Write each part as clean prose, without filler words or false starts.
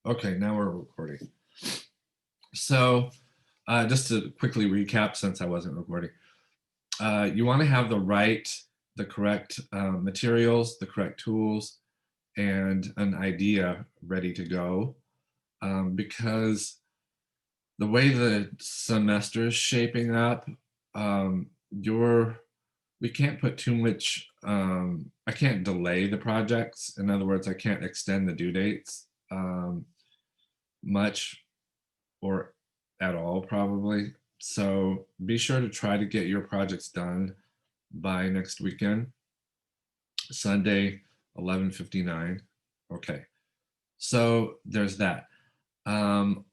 Okay, now we're recording. So, just to quickly recap, since I wasn't recording, you want to have the correct materials, the correct tools, and an idea ready to go. Because the way the semester is shaping up, um, you're we can't put too much. I can't delay the projects. In other words, I can't extend the due dates much or at all probably. So be sure to try to get your projects done by next weekend, Sunday, 11:59. Okay, so there's that.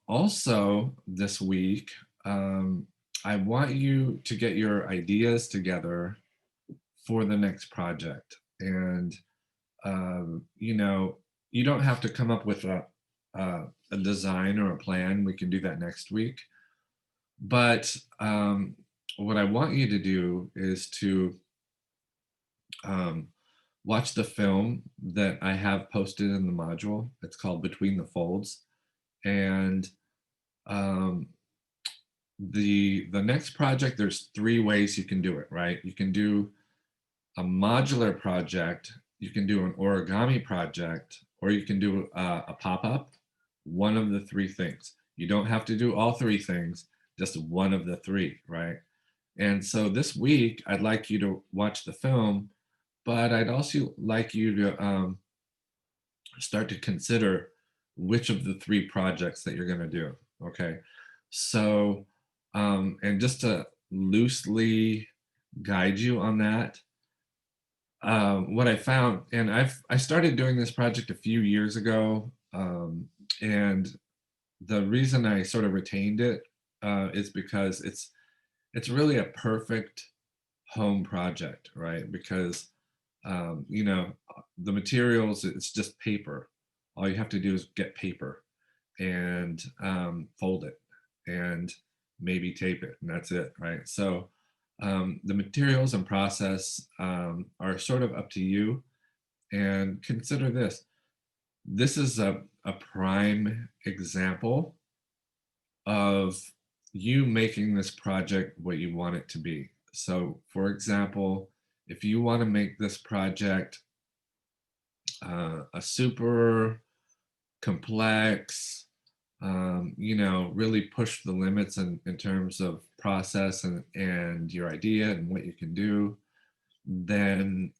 Also, this week, I want you to get your ideas together for the next project. And, you know, you don't have to come up with a design or a plan. We can do that next week. But what I want you to do is to um, watch the film that I have posted in the module. It's called Between the Folds. And um, the next project, there's three ways you can do it, right? You can do a modular project, you can do an origami project, or you can do a pop-up. One of the three things. You don't have to do all three things, just one of the three, right? And so this week, I'd like you to watch the film, but I'd also like you to start to consider which of the three projects that you're going to do. Okay. So, and just to loosely guide you on that, what I found, and I started doing this project a few years ago, and the reason I sort of retained it is because it's really a perfect home project, right? Because you know, the materials, it's just paper. All you have to do is get paper and fold it and maybe tape it, and that's it, right? So the materials and process are sort of up to you. And consider this. This is a prime example of you making this project what you want it to be. So, for example, if you want to make this project a super complex, you know, really push the limits in terms of process and your idea and what you can do, then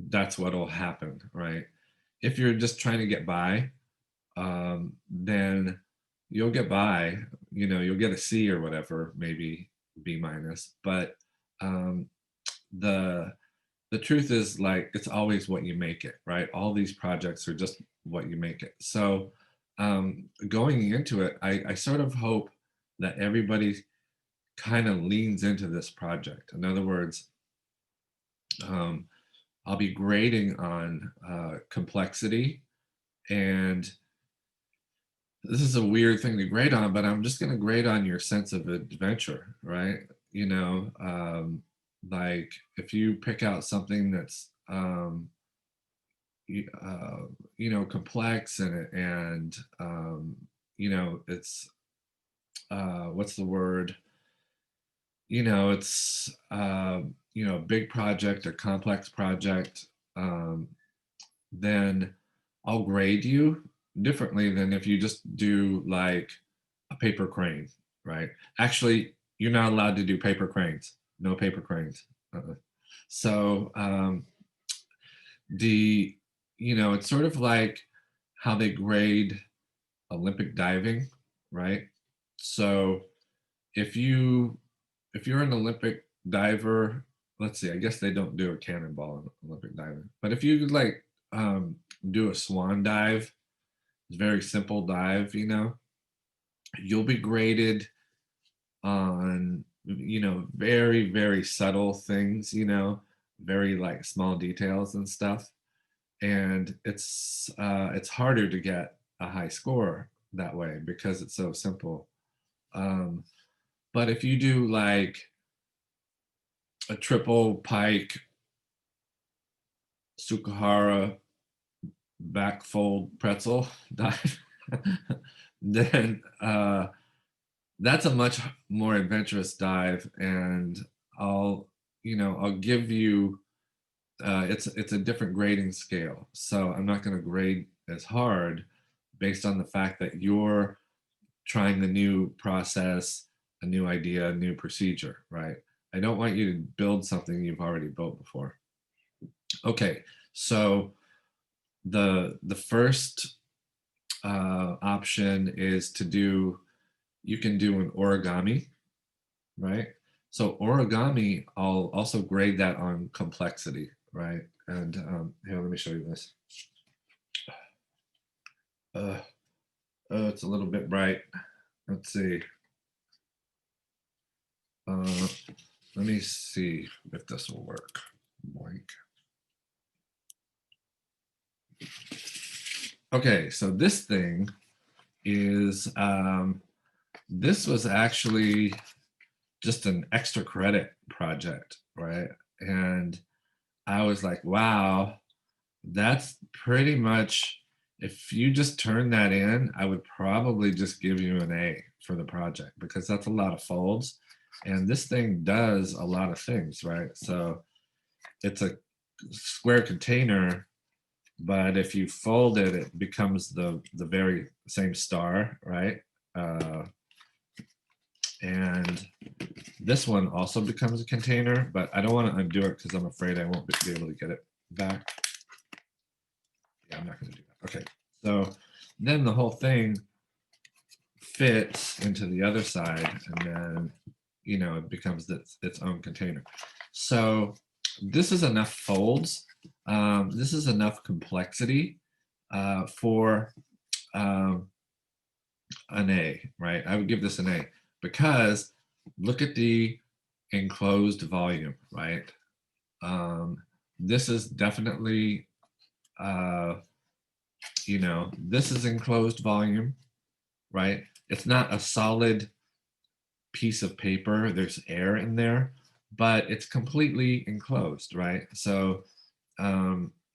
that's what'll happen, right? If you're just trying to get by, then you'll get by. You know, you'll get a C or whatever, maybe B minus. But um, the the truth is, like, it's always what you make it, right? All these projects are just what you make it. So going into it, I sort of hope that everybody kind of leans into this project. In other words, um, I'll be grading on complexity, and this is a weird thing to grade on, but I'm just going to grade on your sense of adventure, right? You know, like if you pick out something that's, uh, you know, complex and you know, it's, what's the word? You know, it's, you know, a big project, a complex project, um, then I'll grade you differently than if you just do like a paper crane, right? Actually, you're not allowed to do paper cranes. No paper cranes. So the, you know, it's sort of like how they grade Olympic diving, right? So if you if you're an Olympic diver, let's see, I guess they don't do a cannonball in Olympic diving, but if you like do a swan dive, it's a very simple dive, you know, you'll be graded on, you know, very subtle things, you know, very like small details and stuff. And it's harder to get a high score that way because it's so simple. Um, but if you do like a triple pike Sukahara back fold pretzel dive, then that's a much more adventurous dive, and I'll I'll give you it's a different grading scale. So I'm not going to grade as hard based on the fact that you're trying the new process, a new idea, a new procedure, right? I don't want you to build something you've already built before. Okay, so the first option is to do, you can do an origami, right? So origami, I'll also grade that on complexity, right? And here, let me show you this. Uh, oh, it's a little bit bright. Let's see. Uh, let me see if this will work. Blank. Okay, so this thing is, this was actually just an extra credit project, right? And I was like, wow, that's pretty much, if you just turn that in, I would probably just give you an A for the project, because that's a lot of folds. And this thing does a lot of things, right? So it's a square container, but if you fold it, it becomes the very same star, right? Uh, and this one also becomes a container, but I don't want to undo it because I'm afraid I won't be able to get it back. Yeah, I'm not going to do that. Okay, so then the whole thing fits into the other side, and then it becomes its own container. So this is enough folds. This is enough complexity for um, an A, right? I would give this an A, because look at the enclosed volume, right? This is definitely, uh, this is enclosed volume, right? It's not a solid piece of paper. There's air in there, but it's completely enclosed, right? So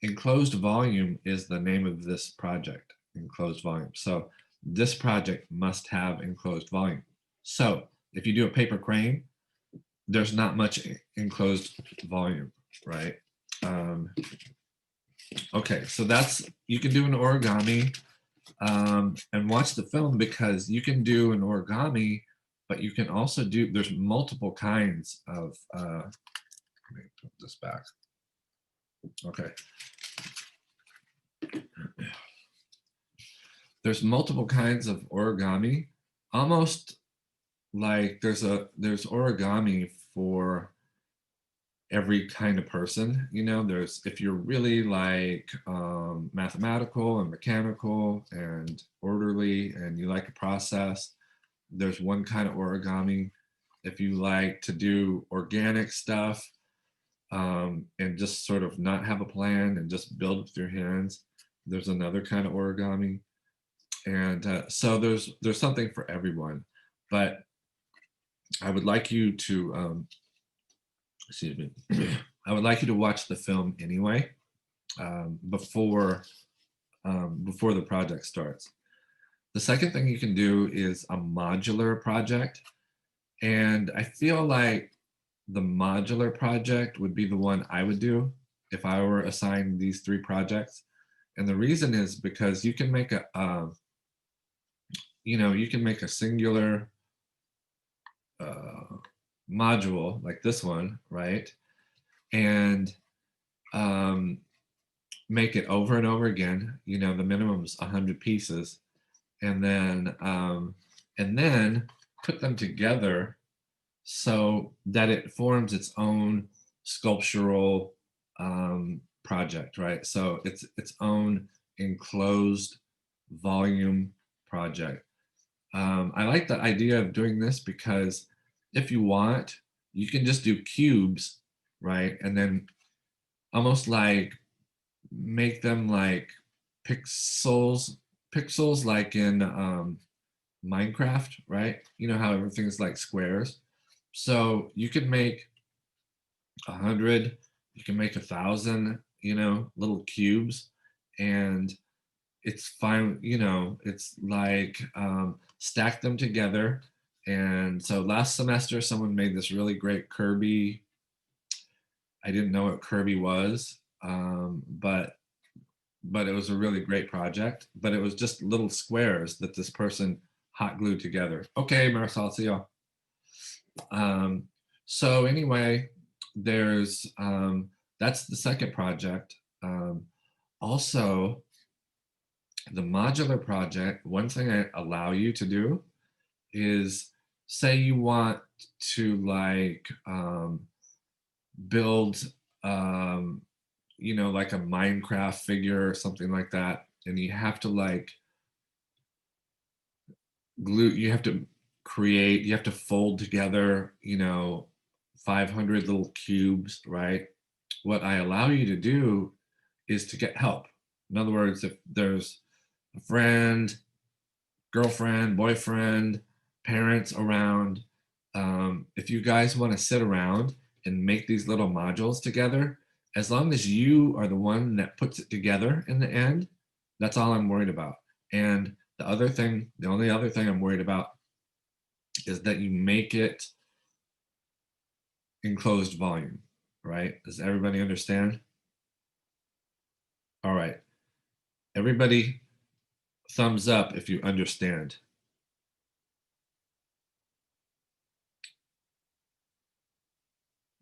enclosed volume is the name of this project, enclosed volume. So this project must have enclosed volume. So if you do a paper crane, there's not much enclosed volume, right? Okay, so you can do an origami, and watch the film, because you can do an origami, but you can also there's multiple kinds of, let me put this back. Okay. There's multiple kinds of origami, almost like there's origami for every kind of person. There's, if you're really like mathematical and mechanical and orderly and you like a process, there's one kind of origami. If you like to do organic stuff, and just sort of not have a plan and just build with your hands, there's another kind of origami. And so there's something for everyone. But I would like you to excuse me, I would like you to watch the film anyway, before the project starts. The second thing you can do is a modular project, and I feel like the modular project would be the one I would do if I were assigned these three projects. And the reason is because you can make you can make a singular module like this one, right? And make it over and over again. The minimum is 100 pieces, and then put them together so that it forms its own sculptural project, right? So it's its own enclosed volume project. I like the idea of doing this because if you want, you can just do cubes, right? And then almost like make them like pixels, like in Minecraft, right? You know how everything's like squares. So you could make 100, you can make 1,000, little cubes, and it's fine, you know, it's like stack them together. And so last semester, someone made this really great Kirby. I didn't know what Kirby was, but it was a really great project. But it was just little squares that this person hot glued together. Okay, Marisol, see y'all. Um, so anyway, there's that's the second project. Also, the modular project, one thing I allow you to do is say you want to like build um, you know, like a Minecraft figure or something like that, and you have to like glue, you have to create, you have to fold together, you know, 500 little cubes, right? What I allow you to do is to get help. In other words, if there's a friend, girlfriend, boyfriend, parents around, if you guys want to sit around and make these little modules together, as long as you are the one that puts it together in the end, that's all I'm worried about. And the other thing, the only other thing I'm worried about is that you make it enclosed volume, right? Does everybody understand? All right. Everybody, thumbs up if you understand.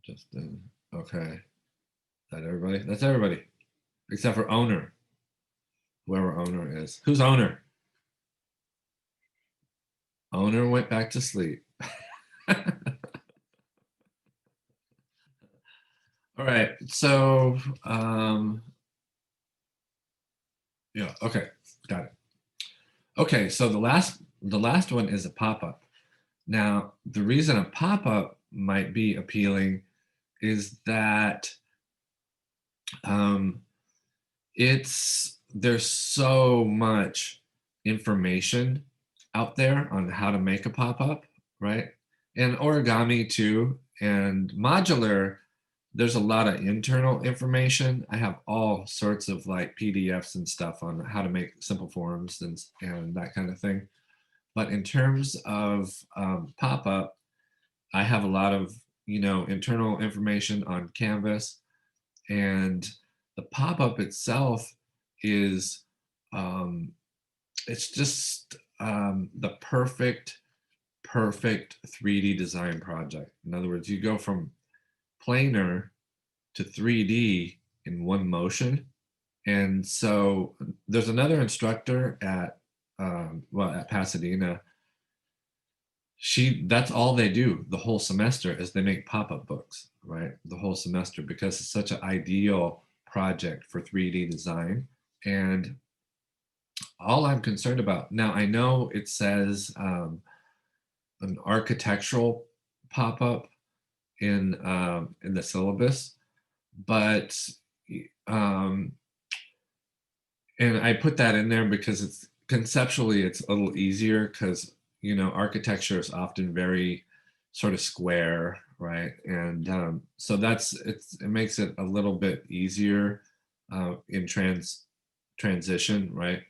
Justin, okay. Is that everybody? That's everybody, except for owner, whoever owner is. Who's owner? Owner went back to sleep. All right. So, yeah. Okay. Got it. Okay. So the last one is a pop-up. Now, the reason a pop-up might be appealing is that um, there's so much information out there on how to make a pop-up, right? And origami too, and modular, there's a lot of internal information. I have all sorts of like PDFs and stuff on how to make simple forms and that kind of thing. But in terms of pop-up, I have a lot of, you know, internal information on Canvas, and the pop-up itself is um, it's just the perfect 3D design project. In other words, you go from planar to 3D in one motion. And so there's another instructor at well, at Pasadena. That's all they do the whole semester is they make pop-up books, right? The whole semester, because it's such an ideal project for 3D design. And all I'm concerned about now, I know it says an architectural pop-up in the syllabus, but um, and I put that in there because it's conceptually it's a little easier because, you know, architecture is often very sort of square, right? And so it makes it a little bit easier in transition, right?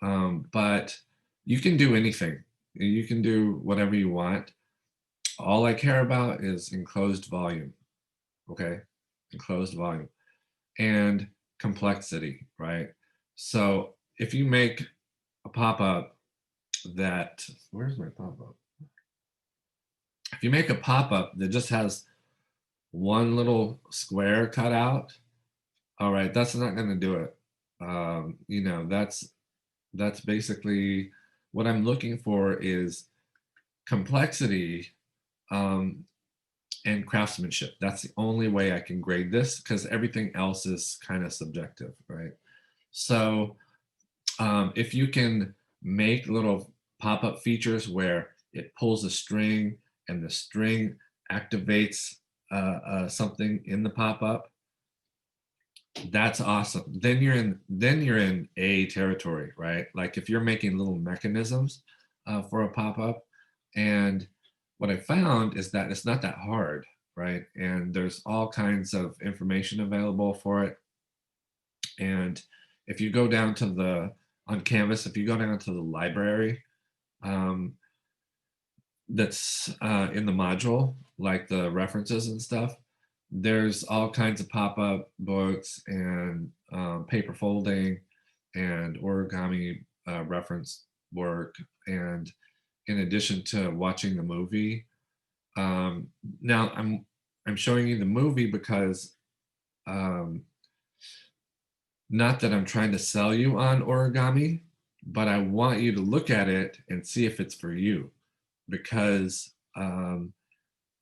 But you can do anything. You can do whatever you want. All I care about is enclosed volume, okay? Enclosed volume and complexity, right? So if you make a pop-up where's my pop-up? If you make a pop-up that just has one little square cut out, all right, that's not going to do it. You know, that's basically what I'm looking for is complexity um, and craftsmanship. That's the only way I can grade this because everything else is kind of subjective, right? So if you can make little pop-up features where it pulls a string and the string activates something in the pop-up, that's awesome. Then you're in A territory, right? Like if you're making little mechanisms for a pop-up, and what I found is that it's not that hard, right? And there's all kinds of information available for it. And if you go down to the on Canvas, if you go down to the library, um, that's in the module, like the references and stuff, there's all kinds of pop-up books and paper folding and origami reference work. And in addition to watching the movie, um, now I'm showing you the movie because um, not that I'm trying to sell you on origami, but I want you to look at it and see if it's for you, because a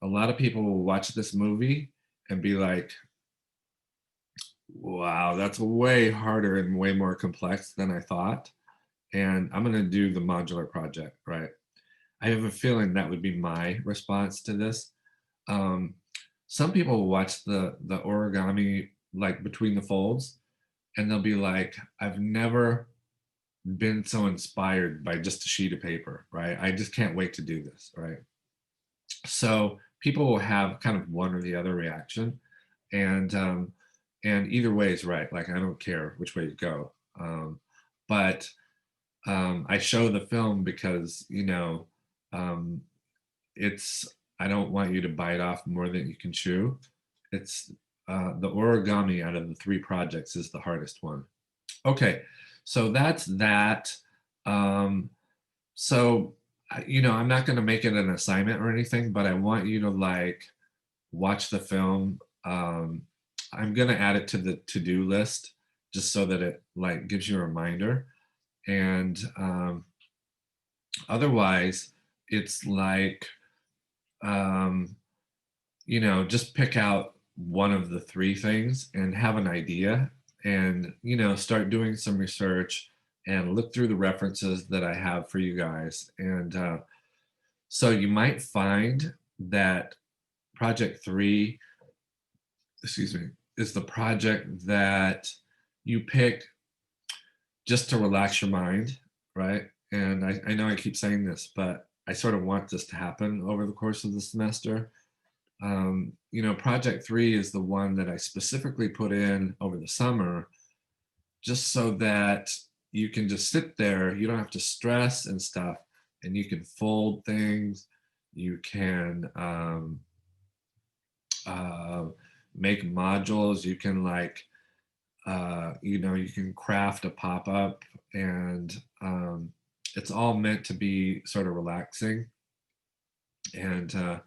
lot of people will watch this movie and be like, wow, that's way harder and way more complex than I thought. And I'm going to do the modular project, right? I have a feeling that would be my response to this. Um, some people will watch the origami like between the folds, and they'll be like, I've never been so inspired by just a sheet of paper, right? I just can't wait to do this, right? So people will have kind of one or the other reaction, and either way is right. Like, I don't care which way you go, but I show the film because, you know, um, it's, I don't want you to bite off more than you can chew. It's the origami out of the three projects is the hardest one. Okay, so that's that. Um, so, you know, I'm not going to make it an assignment or anything, but I want you to like watch the film. I'm going to add it to the to-do list just so that it like gives you a reminder. And otherwise, it's like, um, you know, just pick out one of the three things and have an idea, and, you know, start doing some research and look through the references that I have for you guys. And so you might find that project three, excuse me, is the project that you pick just to relax your mind, right? And I know I keep saying this, but I sort of want this to happen over the course of the semester. You know, project three is the one that I specifically put in over the summer, just so that you can just sit there, you don't have to stress and stuff, and you can fold things, you can uh, make modules, you can like, you know, you can craft a pop-up, and it's all meant to be sort of relaxing. And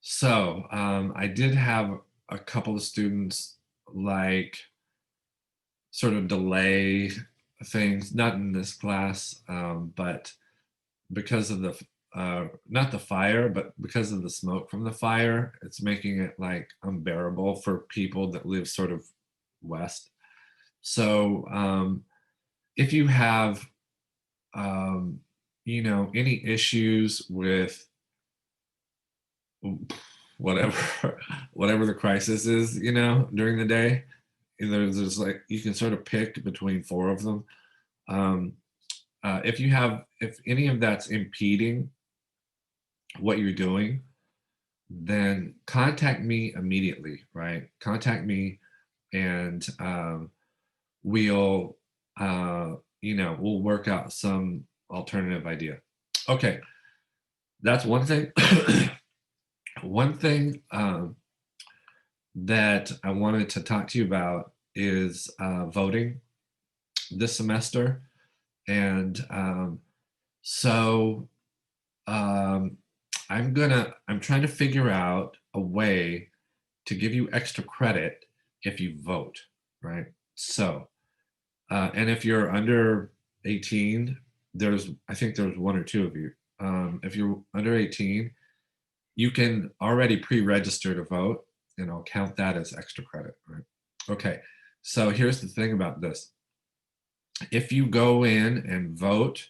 so I did have a couple of students like sort of delay things, not in this class, but because of the not the fire, but because of the smoke from the fire, it's making it like unbearable for people that live sort of west. So if you have you know, any issues with whatever whatever the crisis is, you know, during the day, there's like, you can sort of pick between four of them. um, if you have, if any of that's impeding what you're doing, then contact me immediately, right? Contact me, and we'll you know, we'll work out some alternative idea. Okay, that's one thing. One thing that I wanted to talk to you about is voting this semester. And so um, I'm trying to figure out a way to give you extra credit if you vote, right? So, and if you're under 18, I think there's one or two of you. If you're under 18, you can already pre-register to vote, and I'll count that as extra credit, right? Okay, so here's the thing about this. If you go in and vote,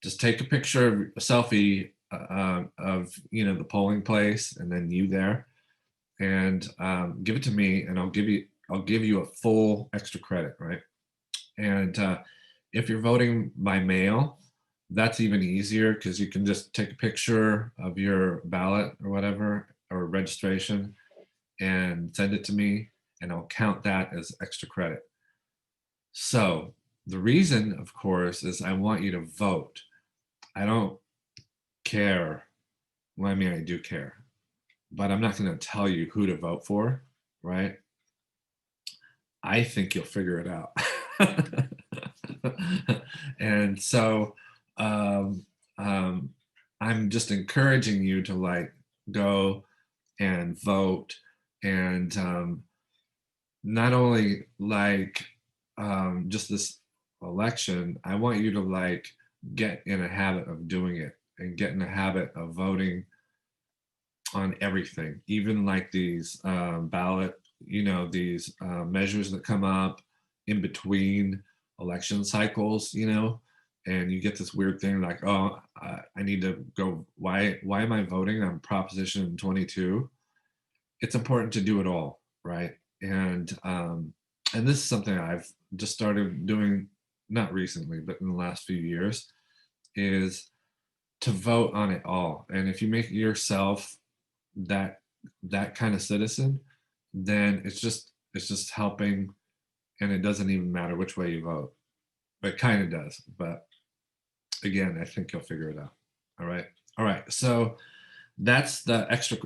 just take a picture of a selfie of, you know, the polling place and then you there, and give it to me, and I'll give you a full extra credit, right? And if you're voting by mail, that's even easier, because you can just take a picture of your ballot or whatever, or registration, and send it to me, and I'll count that as extra credit. So the reason, of course, is I want you to vote. I don't care. Well, I mean, I do care, but I'm not going to tell you who to vote for, right? I think you'll figure it out. And so um, um, I'm just encouraging you to like go and vote and not only like just this election, I want you to like get in a habit of doing it and get in a habit of voting on everything, even like these ballot, these measures that come up in between election cycles, and you get this weird thing like, oh, I need to go. Why am I voting on Proposition 22? It's important to do it all, right? And this is something I've just started doing, not recently, but in the last few years, is to vote on it all. And if you make yourself that that kind of citizen, then it's just helping, and it doesn't even matter which way you vote. It kind of does, but again, I think you'll figure it out. All right, all right. So that's the extra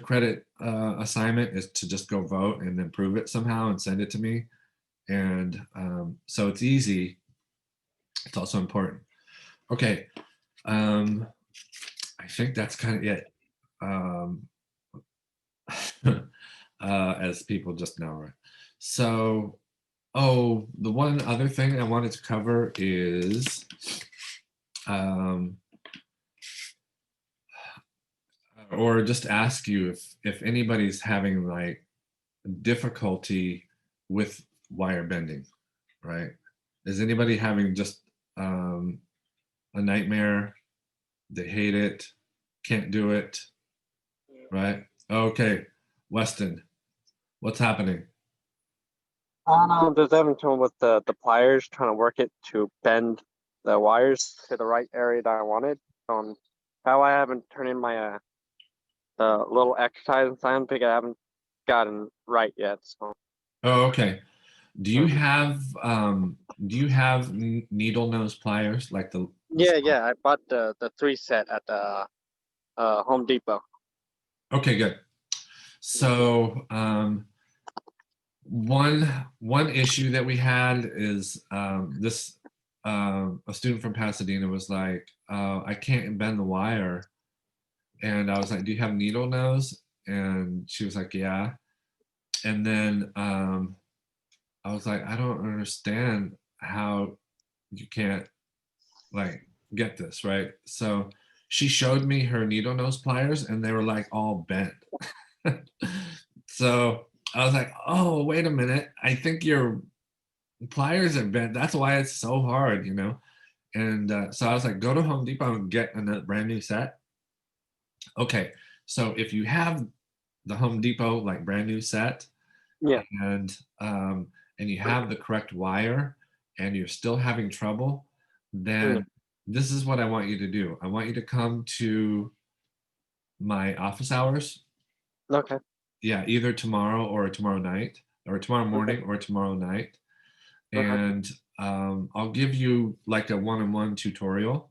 credit assignment, is to just go vote and then prove it somehow and send it to me. And so it's easy. It's also important. Okay, um, I think that's kind of it. Um, as people just know, right? So, oh, the one other thing I wanted to cover is um, or just ask you if anybody's having like difficulty with wire bending, right? Is anybody having just um, a nightmare? They hate it, can't do it, right? Okay, Weston, what's happening? Just having trouble with the pliers, trying to work it to bend the wires to the right area that I wanted. How I haven't turned in my little exercise assignment because I haven't gotten right yet. So Oh, okay. Do you mm. have needle nose pliers like the Yeah, small? yeah, I bought the three set at the Home Depot. Okay, good. Mm. So one issue that we had is this a student from Pasadena was like, I can't bend the wire, and I was like, do you have needle nose? And she was like, yeah. And then I was like, I don't understand how you can't like get this right. So she showed me her needle nose pliers, and they were like all bent. So I was like, oh, wait a minute. I think your pliers are bent. That's why it's so hard. And so I was like, go to Home Depot and get a brand new set. Okay. So if you have the Home Depot like brand new set, Yeah. and and you have the correct wire, and you're still having trouble, Mm. then this is what I want you to do. I want you to come to my office hours. Okay. Yeah, either tomorrow or tomorrow night, or tomorrow Okay. morning or tomorrow night. Okay. And I'll give you like a one-on-one tutorial,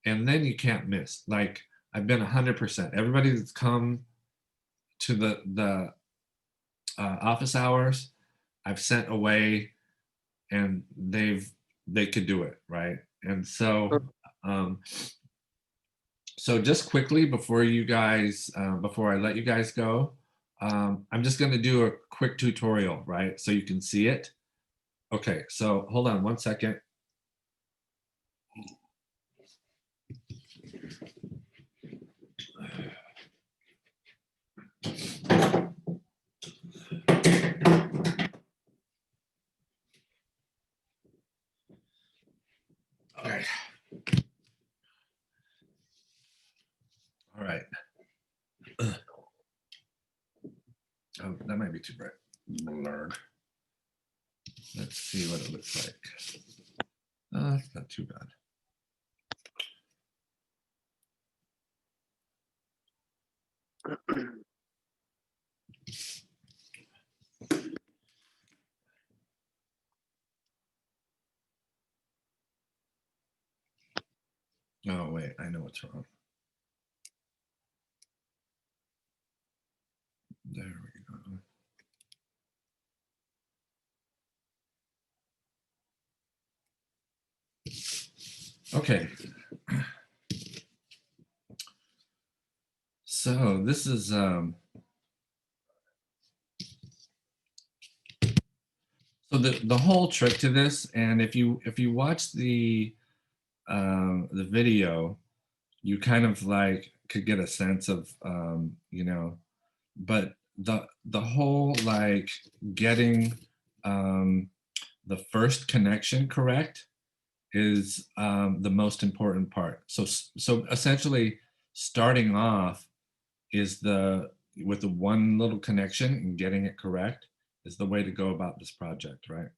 and then you can't miss. Like I've been 100%. Everybody that's come to the office hours, I've sent away, and they could do it, right? And so Mm. um, so just quickly before I let you guys go, I'm just going to do a quick tutorial, right? So you can see it. Okay, so hold on one second. All right. All right. Oh, that might be too bright. Blurred. Let's see what it looks like. It's not too bad. Oh, wait, I know what's wrong. There we go. Okay. So this is so the whole trick to this, and if you watch the video, you kind of like could get a sense of you know, but the whole like getting um, the first connection correct is the most important part. So essentially, starting off is the with the one little connection and getting it correct is the way to go about this project, right?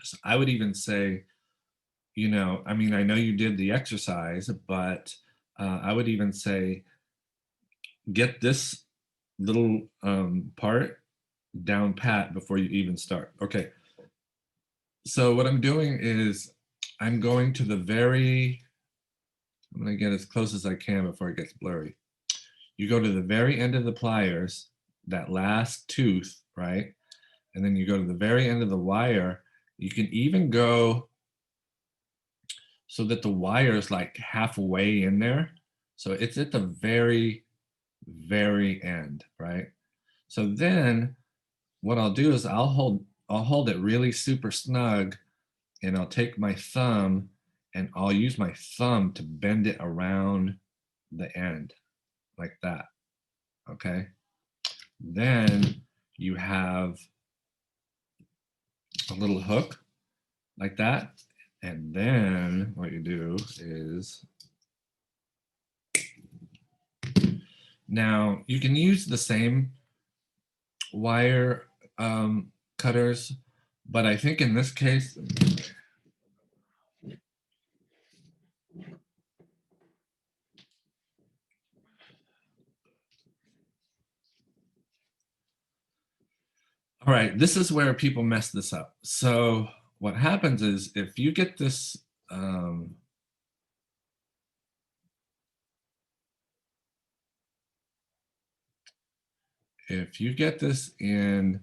So I would even say, you know, I mean, I know you did the exercise, but I would even say get this little part down pat before you even start. Okay, so what I'm doing is I'm going to the very, I'm going to get as close as I can before it gets blurry. You go to the very end of the pliers, that last tooth, right? And then you go to the very end of the wire. You can even go so that the wire is like halfway in there. So it's at the very, very end, right? So then what I'll do is I'll hold it really super snug, and I'll take my thumb and I'll use my thumb to bend it around the end like that. Okay. Then you have a little hook like that. And then what you do is now you can use the same wire cutters, but I think in this case, all right, this is where people mess this up. So what happens is if you get this, if you get this in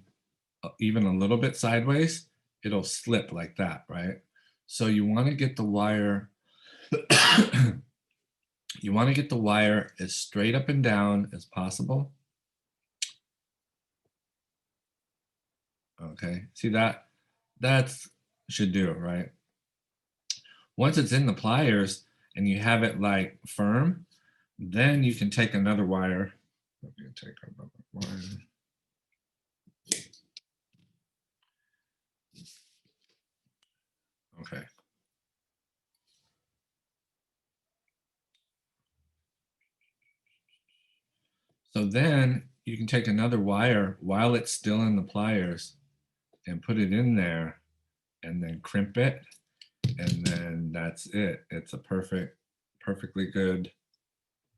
even a little bit sideways, it'll slip like that, right? So you want to get the wire, you want to get the wire as straight up and down as possible. Okay, see that? That's should do it, right? Once it's in the pliers and you have it like firm, then you can take another wire. Let me take another wire. Okay. So then you can take another wire while it's still in the pliers and put it in there and then crimp it. And then that's it. It's a perfectly good,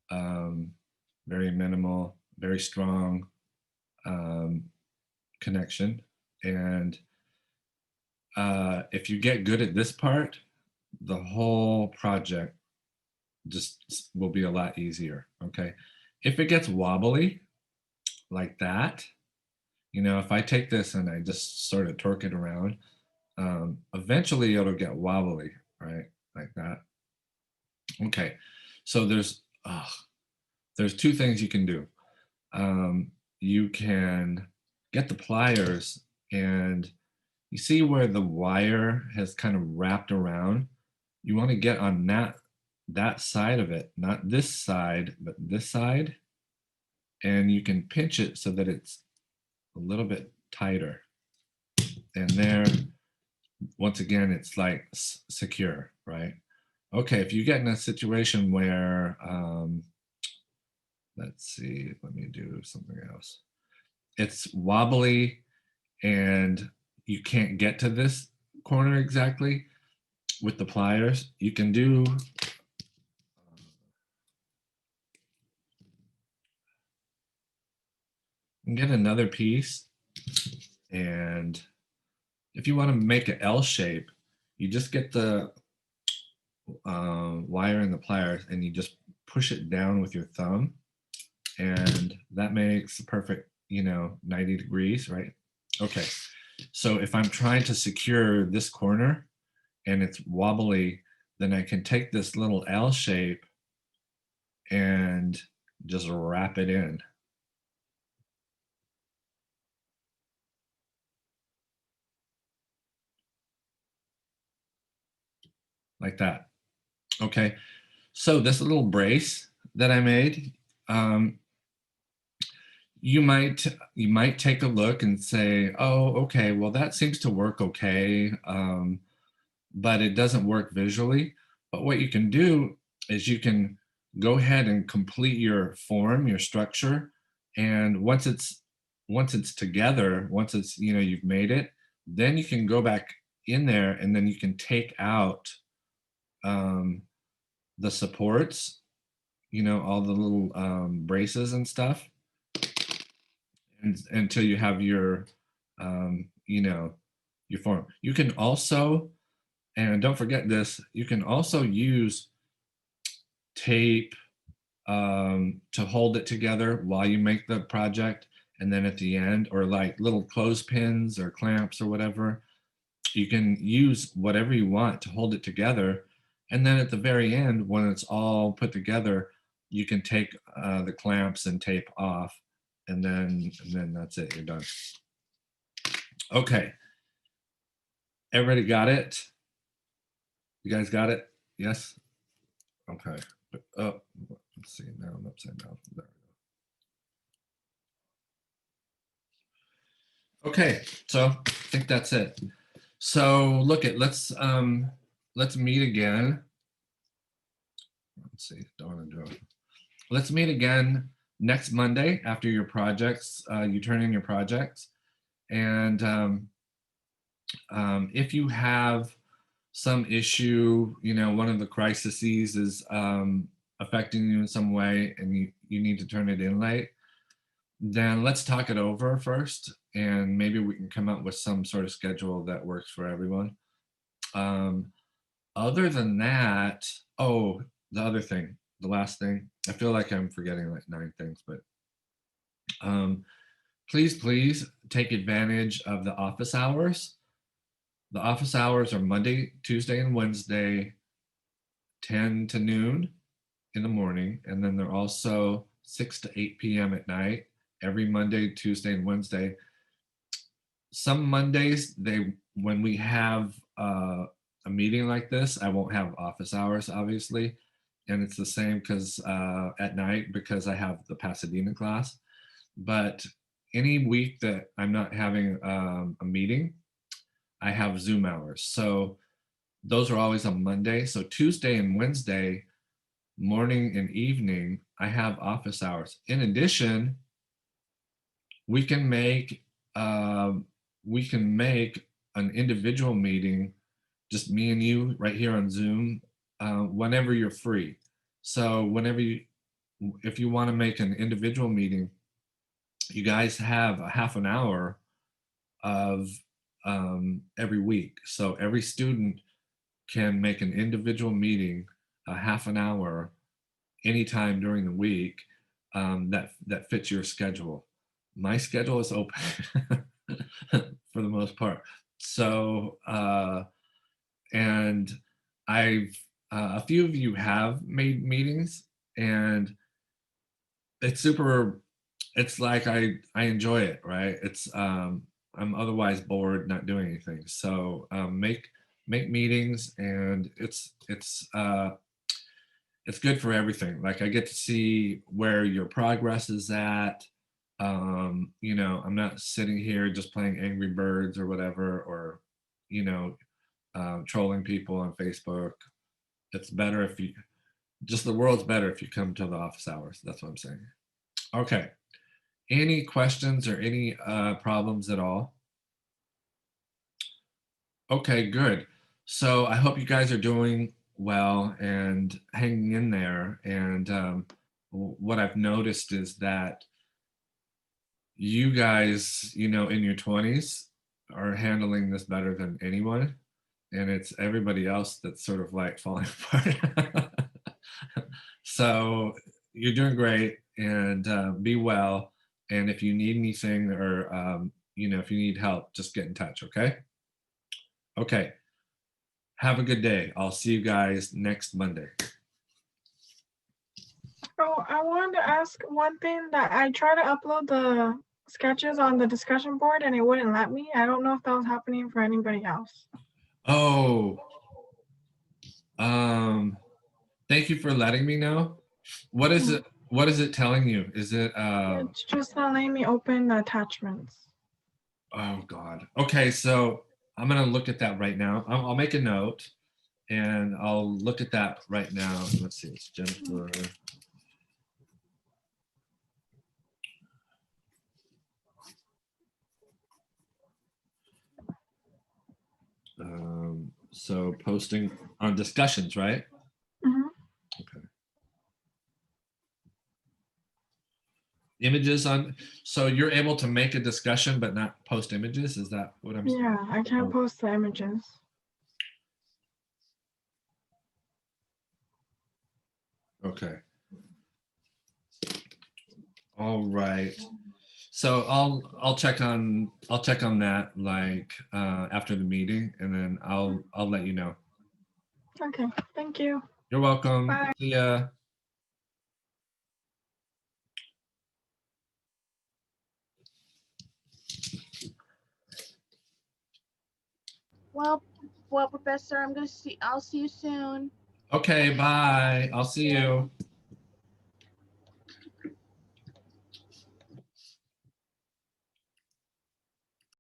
very minimal, very strong um, connection. And if you get good at this part, the whole project just will be a lot easier. Okay. If it gets wobbly like that, you know, if I take this and I just sort of torque it around, eventually it'll get wobbly, right? Like that. Okay. So there's two things you can do. You can get the pliers and you see where the wire has kind of wrapped around. You want to get on that side of it, not this side, but this side, and you can pinch it so that it's a little bit tighter. And there, once again, it's like secure, right? Okay, if you get in a situation where, let's see, let me do something else. It's wobbly and you can't get to this corner exactly with the pliers, you can do get another piece, and if you want to make an L shape, you just get wire in the pliers, and you just push it down with your thumb, and that makes a perfect, 90 degrees, right? Okay, so if I'm trying to secure this corner and it's wobbly, then I can take this little L shape and just wrap it in. Like that. Okay, so this little brace that I made, um, you might take a look and say, oh, okay, well that seems to work okay, but it doesn't work visually. But what you can do is you can go ahead and complete your form, your structure, and once it's together, once it's you've made it, then you can go back in there and then you can take out um, the supports, all the little braces and stuff, and until you have your um, you know your form. You can also, and don't forget this, you can also use tape to hold it together while you make the project, and then at the end, or like little clothespins or clamps or whatever, you can use whatever you want to hold it together, and then at the very end, when it's all put together, you can take the clamps and tape off, and then that's it, you're done. Okay, everybody got it? You guys got it? Yes? Okay. Oh, let's see, now I'm upside down. There we go. Okay, so I think that's it. So look at let's meet again. Let's see, don't want to do it. Let's meet again next Monday after your projects. You turn in your projects, and if you have some issue, one of the crises is affecting you in some way, and you need to turn it in late, then let's talk it over first, and maybe we can come up with some sort of schedule that works for everyone. Um, Other than that, oh, the other thing, the last thing, I feel like I'm forgetting like 9 things, but um, please take advantage of the office hours. The office hours are Monday, Tuesday, and Wednesday, 10 to noon in the morning, and then they're also 6 to 8 p.m. at night, every Monday, Tuesday, and Wednesday. Some Mondays, when we have a meeting like this, I won't have office hours, obviously, and it's the same because at night, because I have the Pasadena class. But any week that I'm not having a meeting, I have Zoom hours. So those are always on Monday. So Tuesday and Wednesday, morning and evening, I have office hours. In addition, we can make um, we can make an individual meeting, just me and you right here on Zoom, whenever you're free. So if you want to make an individual meeting, you guys have a half an hour of every week. So every student can make an individual meeting, a half an hour, anytime during the week, that fits your schedule. My schedule is open for the most part. So and I've a few of you have made meetings, and it's super. It's like I enjoy it, right? It's I'm otherwise bored not doing anything. So make meetings, and it's good for everything. Like I get to see where your progress is at. I'm not sitting here just playing Angry Birds or whatever, or you know, trolling people on Facebook. It's better if you just the world's better if you come to the office hours. That's what I'm saying. Okay. Any questions or any problems at all? Okay, good. So I hope you guys are doing well and hanging in there. And what I've noticed is that you guys, in your 20s are handling this better than anyone. and it's everybody else that's sort of like falling apart. So you're doing great, and be well. And if you need anything, or if you need help, just get in touch. Okay. Okay. Have a good day. I'll see you guys next Monday. Oh, I wanted to ask one thing that I tried to upload the sketches on the discussion board and it wouldn't let me. I don't know if that was happening for anybody else. Oh, thank you for letting me know. What is it? What is it telling you? Is it? It's just not letting me open the attachments. Oh God. Okay, so I'm gonna look at that right now. I'll make a note, and I'll look at that right now. Let's see. It's Jennifer. So posting on discussions, right? Mhm. Okay. Images on. So you're able to make a discussion but not post images. Is that what I'm? Yeah, I can't Oh. post the images. Okay. All right. So I'll check on that like after the meeting, and then I'll let you know. Okay, thank you. You're welcome. Bye. See ya. Well, Professor, I'll see you soon. Okay, bye. I'll see you.